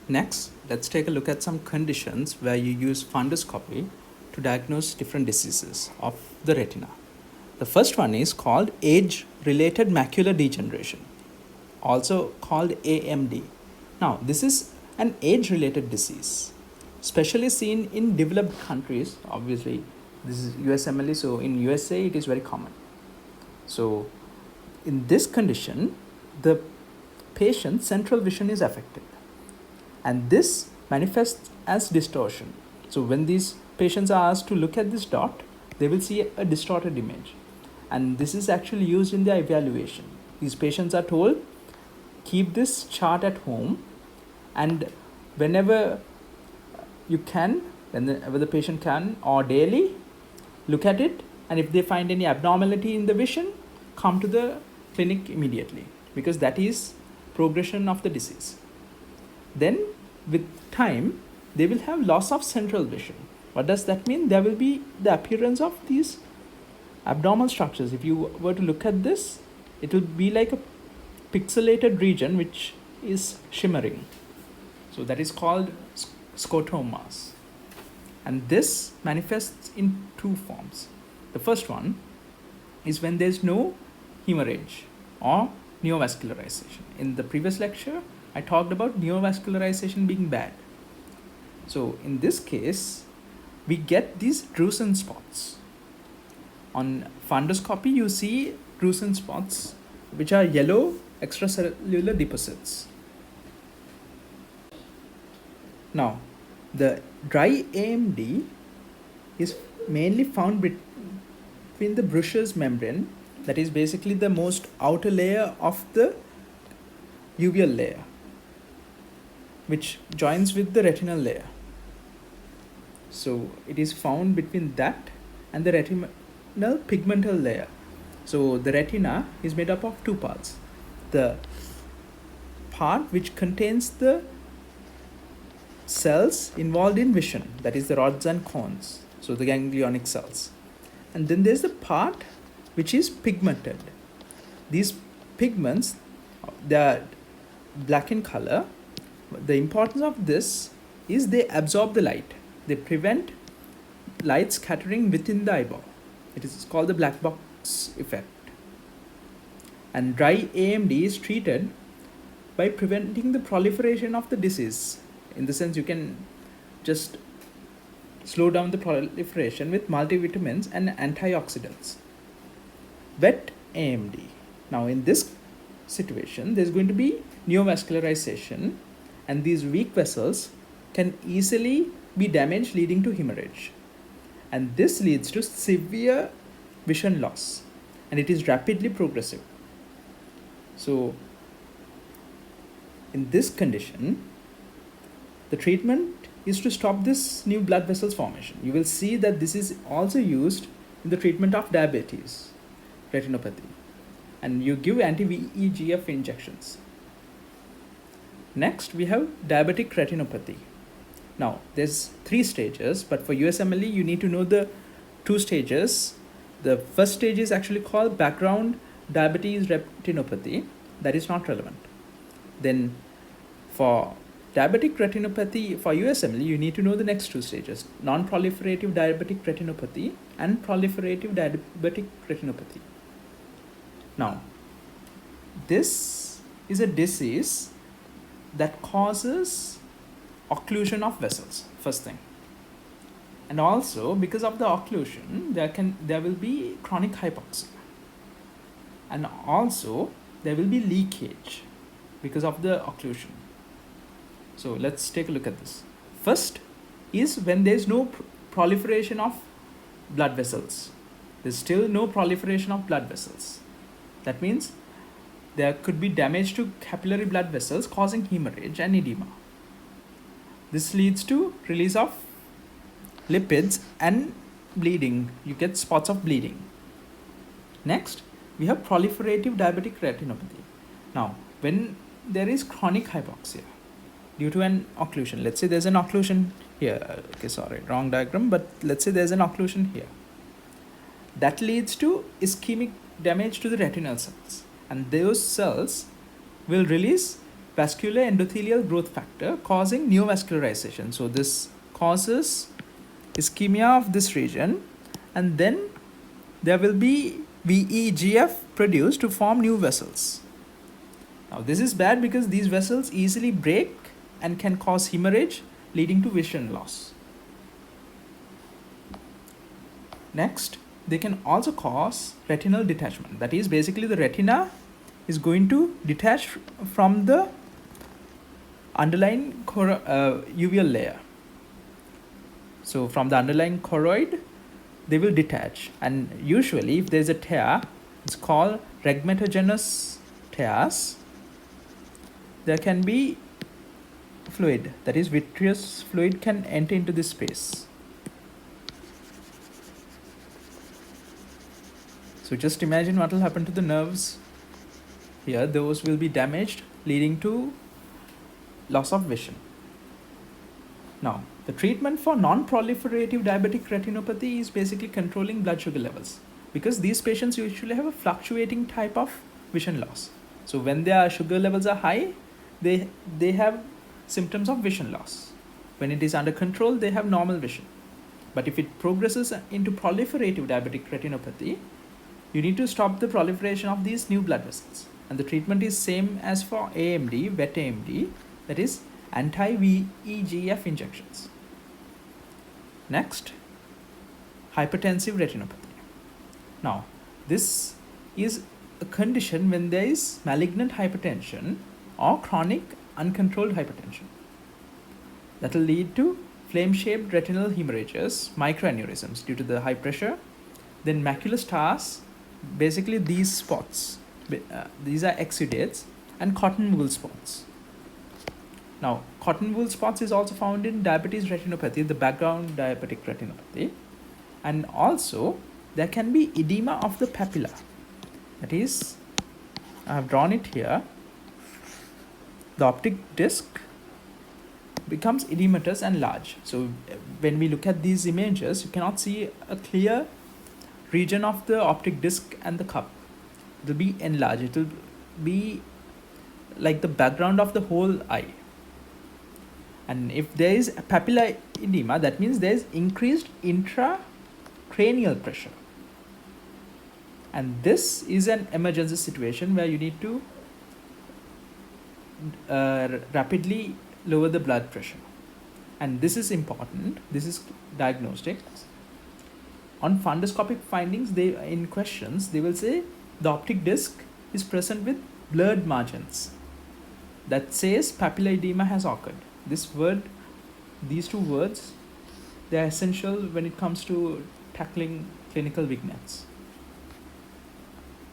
Next, let's take a look at some conditions where you use fundoscopy to diagnose different diseases of the retina. The first one is called age-related macular degeneration, also called AMD. Now, this is an age-related disease, especially seen in developed countries. Obviously, this is USMLE, so in USA it is very common. So, in this condition, the patient's central vision is affected, and this manifests as distortion. So when these patients are asked to look at this dot, they will see a distorted image, and this is actually used in their evaluation. These patients are told, keep this chart at home, and whenever you can, whenever the patient can, or daily, look at it, and if they find any abnormality in the vision, come to the clinic immediately, because that is progression of the disease. Then with time, they will have loss of central vision. What does that mean? There will be the appearance of these abnormal structures. If you were to look at this, it will be like a pixelated region which is shimmering. So that is called scotomas. And this manifests in two forms. The first one is when there is no hemorrhage or neovascularization. In the previous lecture, I talked about neovascularization being bad. So in this case, we get these drusen spots. On fundoscopy, you see drusen spots, which are yellow extracellular deposits. Now, the dry AMD is mainly found between the Bruch's membrane, that is basically the most outer layer of the uveal layer, which joins with the retinal layer. So it is found between that and the retinal pigmental layer. So the retina is made up of two parts. The part which contains the cells involved in vision, that is the rods and cones, so the ganglionic cells. And then there's the part which is pigmented. These pigments, they are black in color. The importance of this is they absorb the light. They prevent light scattering within the eyeball. It is called the black box effect. And dry AMD is treated by preventing the proliferation of the disease. In the sense, you can just slow down the proliferation with multivitamins and antioxidants. Wet AMD. Now in this situation, there's going to be neovascularization, and these weak vessels can easily be damaged, leading to hemorrhage. And this leads to severe vision loss, and it is rapidly progressive. So in this condition, the treatment is to stop this new blood vessels formation. You will see that this is also used in the treatment of diabetes, retinopathy, and you give anti-VEGF injections. Next, we have diabetic retinopathy. Now, there's 3 stages, but for USMLE, you need to know the 2 stages. The first stage is actually called background diabetes retinopathy. That is not relevant. Then for diabetic retinopathy, for USMLE, you need to know the next 2 stages: non-proliferative diabetic retinopathy and proliferative diabetic retinopathy. Now, this is a disease that causes occlusion of vessels, first thing. And also, because of the occlusion, there will be chronic hypoxia. And also, there will be leakage because of the occlusion. So let's take a look at this. First is when there is no proliferation of blood vessels. There's still no proliferation of blood vessels. That means there could be damage to capillary blood vessels, causing hemorrhage and edema. This leads to release of lipids and bleeding. You get spots of bleeding. Next, we have proliferative diabetic retinopathy. Now, when there is chronic hypoxia due to an occlusion, let's say there's an occlusion here. Okay, sorry, wrong diagram, but let's say there's an occlusion here. That leads to ischemic damage to the retinal cells, and those cells will release vascular endothelial growth factor causing neovascularization. So this causes ischemia of this region, and then there will be VEGF produced to form new vessels. Now this is bad because these vessels easily break and can cause hemorrhage, leading to vision loss. Next, they can also cause retinal detachment. That is, basically the retina is going to detach from the underlying uveal layer. So from the underlying choroid, they will detach, and usually if there's a tear, it's called regmatogenous tears. There can be fluid, that is vitreous fluid, can enter into this space. So just imagine what will happen to the nerves here. Those will be damaged, leading to loss of vision. Now, the treatment for non-proliferative diabetic retinopathy is basically controlling blood sugar levels, because these patients usually have a fluctuating type of vision loss. So when their sugar levels are high, they have symptoms of vision loss. When it is under control, they have normal vision. But if it progresses into proliferative diabetic retinopathy, you need to stop the proliferation of these new blood vessels. And the treatment is same as for AMD, wet AMD, that is anti-VEGF injections. Next, hypertensive retinopathy. Now, this is a condition when there is malignant hypertension or chronic uncontrolled hypertension that will lead to flame-shaped retinal hemorrhages, microaneurysms due to the high pressure, then macular stars, basically these spots, these are exudates, and cotton wool spots. Now, cotton wool spots is also found in diabetes retinopathy, the background diabetic retinopathy, and also there can be edema of the papilla. That is, I have drawn it here. The optic disc becomes edematous and large. So when we look at these images, you cannot see a clear region of the optic disc and the cup. It will be enlarged. It will be like the background of the whole eye. And if there is papilla edema, that means there is increased intracranial pressure. And this is an emergency situation where you need to rapidly lower the blood pressure. And this is important. This is diagnostic. On fundoscopic findings, in questions, they will say the optic disc is present with blurred margins. That says papilla edema has occurred. These two words, they are essential when it comes to tackling clinical vignettes.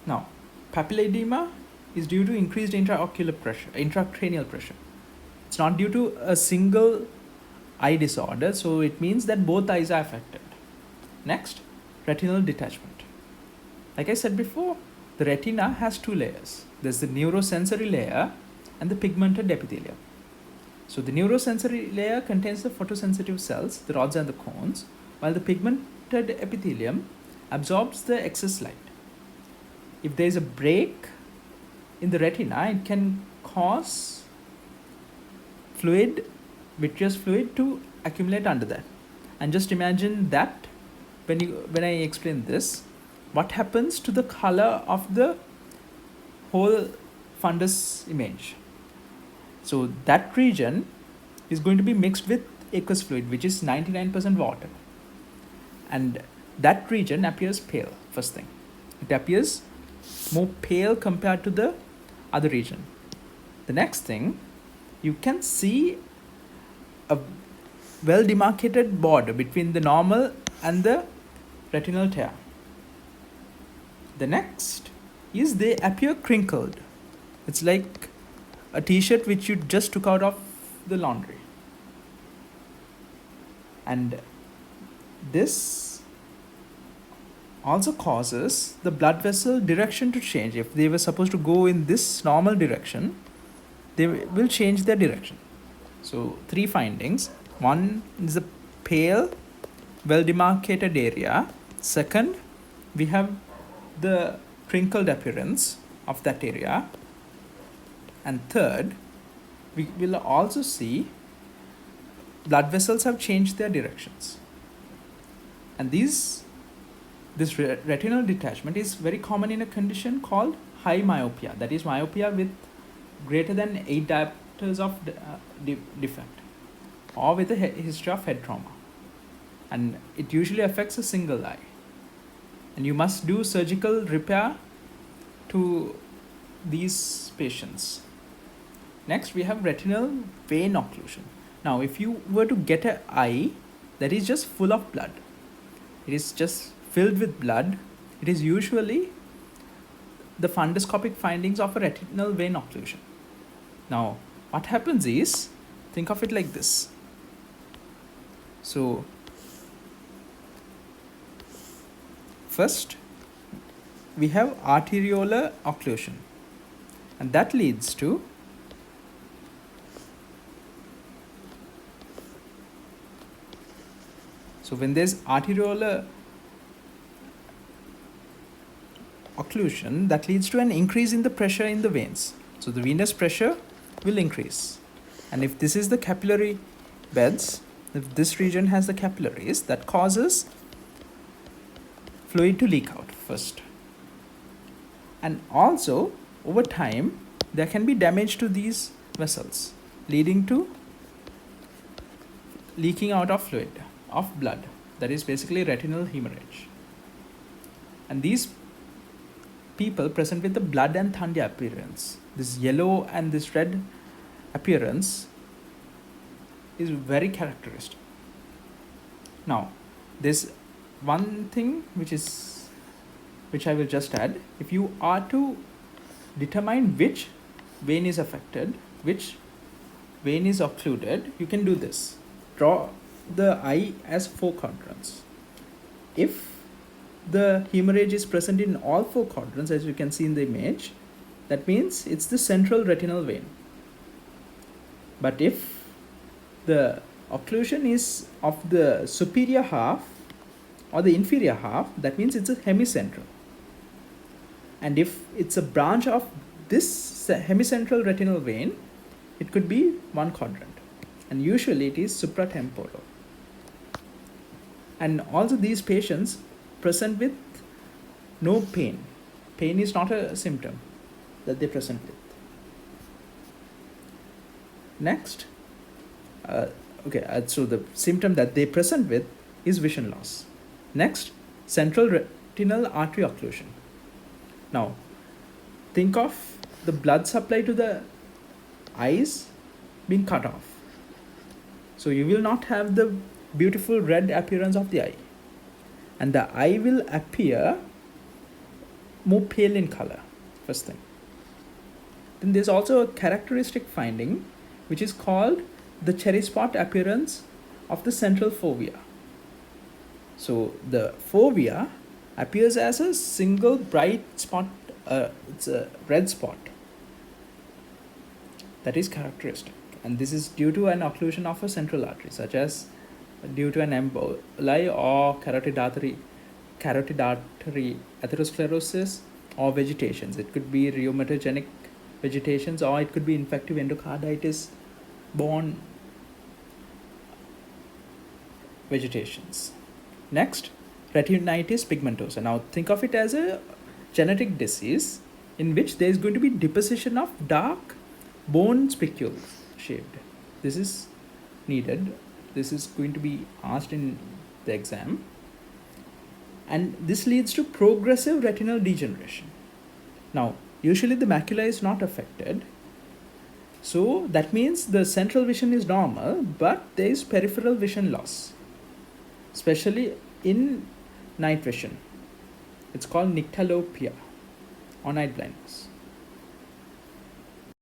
Now, papilla edema is due to increased intracranial pressure. It's not due to a single eye disorder, so it means that both eyes are affected. Next, retinal detachment. Like I said before, the retina has two layers. There's the neurosensory layer and the pigmented epithelium. So the neurosensory layer contains the photosensitive cells, the rods and the cones, while the pigmented epithelium absorbs the excess light. If there is a break in the retina, it can cause vitreous fluid to accumulate under that. And just imagine that when I explain this, what happens to the color of the whole fundus image. So that region is going to be mixed with aqueous fluid, which is 99% water. And that region appears pale, first thing. It appears more pale compared to the other region. The next thing, you can see a well demarcated border between the normal and the retinal tear. The next is they appear crinkled. It's like a t-shirt which you just took out of the laundry. And this also causes the blood vessel direction to change. If they were supposed to go in this normal direction, they will change their direction. So 3 findings. One is a pale, well demarcated area. Second, we have the crinkled appearance of that area. And third, we will also see blood vessels have changed their directions. And this retinal detachment is very common in a condition called high myopia, that is myopia with greater than 8 diopters of defect, or with a history of head trauma. And it usually affects a single eye. And you must do surgical repair to these patients. Next, we have retinal vein occlusion. Now, if you were to get an eye that is just full of blood, it is just filled with blood, it is usually the fundoscopic findings of a retinal vein occlusion. Now, what happens is, think of it like this. So, first, we have arteriolar occlusion, and that leads to when there's arteriolar occlusion, that leads to an increase in the pressure in the veins. So the venous pressure will increase. And if this is the capillary beds, if this region has the capillaries, that causes fluid to leak out first. And also, over time, there can be damage to these vessels, leading to leaking out of fluid, of blood. That is basically retinal hemorrhage. And these people present with the blood and thandya appearance, this yellow and this red appearance, is very characteristic. Now, there's one thing which I will just add. If you are to determine which vein is affected, which vein is occluded, you can do this. Draw the eye as 4 quadrants. If the hemorrhage is present in all 4 quadrants, as you can see in the image, that means it's the central retinal vein. But if the occlusion is of the superior half or the inferior half, that means it's a hemicentral. And if it's a branch of this hemicentral retinal vein, it could be 1 quadrant. And usually it is supratemporal. And also these patients present with no pain. Pain is not a symptom that they present with. Next, so the symptom that they present with is vision loss. Next, central retinal artery occlusion. Now, think of the blood supply to the eyes being cut off. So you will not have the beautiful red appearance of the eye, and the eye will appear more pale in color, first thing. Then there's also a characteristic finding which is called the cherry spot appearance of the central fovea. So the fovea appears as a single bright spot, it's a red spot. That is characteristic, and this is due to an occlusion of a central artery, such as due to an emboli or carotid artery atherosclerosis, or vegetations. It could be rheumatogenic vegetations, or it could be infective endocarditis borne vegetations. Next, retinitis pigmentosa. Now think of it as a genetic disease in which there is going to be deposition of dark bone spicules shaped. This is needed. This is going to be asked in the exam. And this leads to progressive retinal degeneration. Now, usually the macula is not affected. So that means the central vision is normal, but there is peripheral vision loss, especially in night vision. It's called nyctalopia or night blindness.